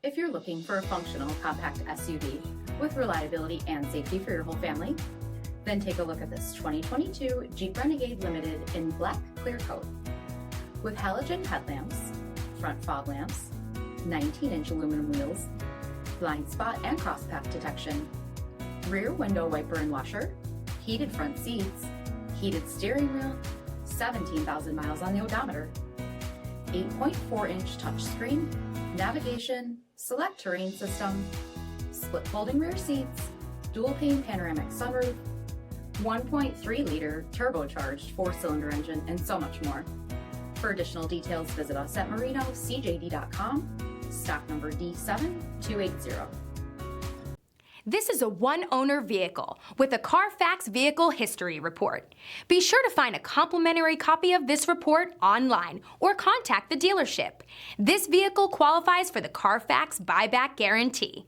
If you're looking for a functional compact SUV with reliability and safety for your whole family, then take a look at this 2022 Jeep Renegade Limited in black clear coat. With halogen headlamps, front fog lamps, 19-inch aluminum wheels, blind spot and cross path detection, rear window wiper and washer, heated front seats, heated steering wheel, 17,000 miles on the odometer, 8.4-inch touchscreen, navigation, select terrain system, split folding rear seats, dual pane panoramic sunroof, 1.3-liter turbocharged 4-cylinder engine, and so much more. For additional details, visit us at marinocjd.com, stock number D7280. This is a one-owner vehicle with a CARFAX vehicle history report. Be sure to find a complimentary copy of this report online or contact the dealership. This vehicle qualifies for the CARFAX buyback guarantee.